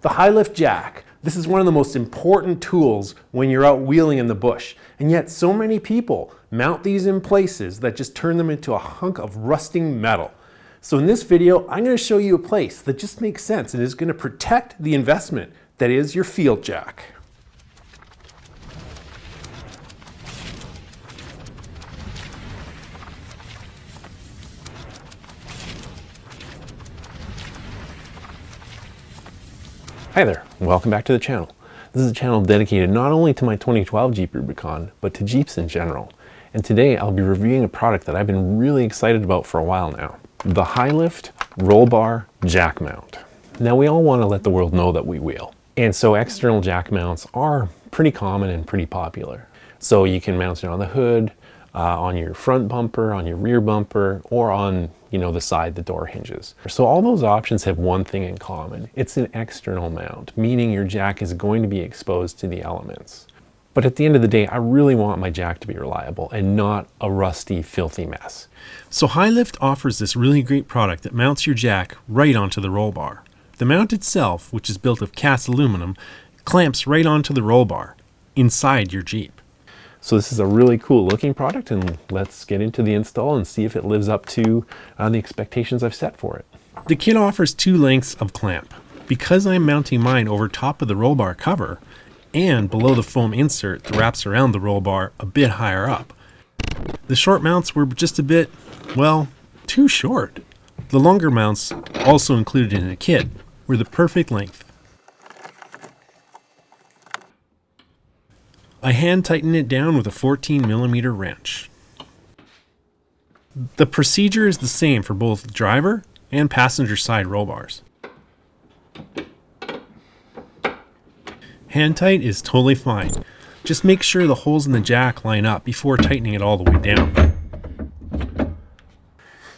The high lift jack. This is one of the most important tools when you're out wheeling in the bush. And yet so many people mount these in places that just turn them into a hunk of rusting metal. So in this video, I'm going to show you a place that just makes sense and is going to protect the investment that is your field jack. Hi there, welcome back to the channel. This is a channel dedicated not only to my 2012 Jeep Rubicon, but to Jeeps in general. And today I'll be reviewing a product that I've been really excited about for a while now. The high lift Rollbar jack mount. Now we all want to let the world know that we wheel. And so external jack mounts are pretty common and pretty popular. So you can mount it on the hood, on your front bumper, on your rear bumper, or on the side the door hinges. So all those options have one thing in common. It's an external mount, meaning your jack is going to be exposed to the elements. But at the end of the day, I really want my jack to be reliable and not a rusty, filthy mess. So High Lift offers this really great product that mounts your jack right onto the roll bar. The mount itself, which is built of cast aluminum, clamps right onto the roll bar inside your Jeep. So this is a really cool looking product, and let's get into the install and see if it lives up to the expectations I've set for it. The kit offers two lengths of clamp. Because I'm mounting mine over top of the roll bar cover and below the foam insert that wraps around the roll bar a bit higher up, the short mounts were just a bit, well, too short. The longer mounts, also included in the kit, were the perfect length. I hand tighten it down with a 14mm wrench. The procedure is the same for both driver and passenger side roll bars. Hand tight is totally fine. Just make sure the holes in the jack line up before tightening it all the way down.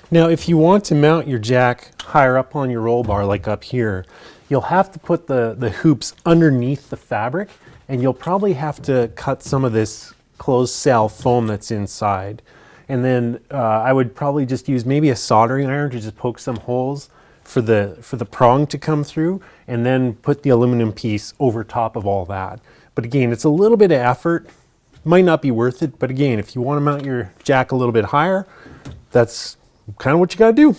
Now, if you want to mount your jack higher up on your roll bar, like up here, you'll have to put the hoops underneath the fabric, and you'll probably have to cut some of this closed cell foam that's inside. And then I would probably just use maybe a soldering iron to just poke some holes for the prong to come through, and then put the aluminum piece over top of all that. But again, it's a little bit of effort. Might not be worth it, but again, if you want to mount your jack a little bit higher, that's kind of what you got to do.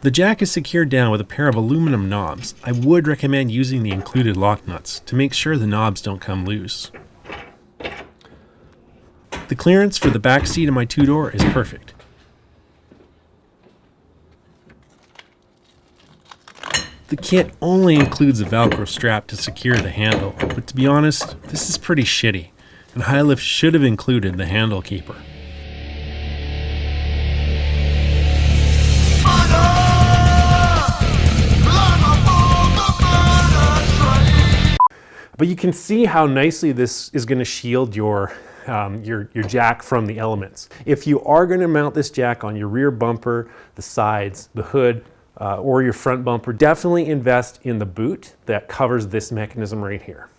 The jack is secured down with a pair of aluminum knobs. I would recommend using the included lock nuts to make sure the knobs don't come loose. The clearance for the back seat of my two-door is perfect. The kit only includes a Velcro strap to secure the handle, but to be honest, this is pretty shitty, and High Lift should have included the handle keeper. But you can see how nicely this is going to shield your jack from the elements. If you are going to mount this jack on your rear bumper, the sides, the hood, or your front bumper, definitely invest in the boot that covers this mechanism right here.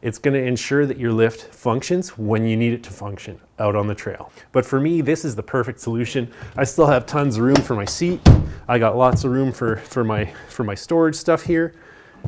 It's going to ensure that your lift functions when you need it to function out on the trail. But for me, this is the perfect solution. I still have tons of room for my seat. I got lots of room for my storage stuff here.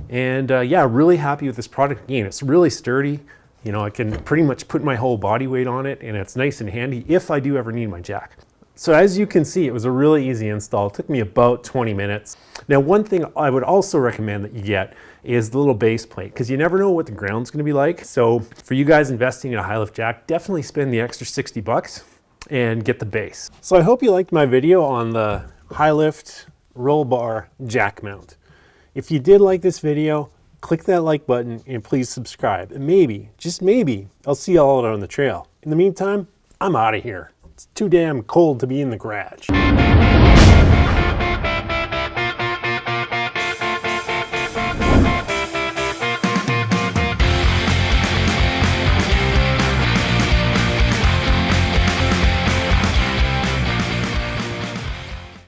And yeah, really happy with this product. Again, it's really sturdy. I can pretty much put my whole body weight on it, and it's nice and handy if I do ever need my jack. So as you can see, it was a really easy install. It took me about 20 minutes. Now, one thing I would also recommend that you get is the little base plate, because you never know what the ground's going to be like. So for you guys investing in a high lift jack, definitely spend the extra 60 bucks and get the base. So I hope you liked my video on the high lift roll bar jack mount. If you did like this video, click that like button and please subscribe. And maybe, just maybe, I'll see you all out on the trail. In the meantime, I'm out of here. It's too damn cold to be in the garage.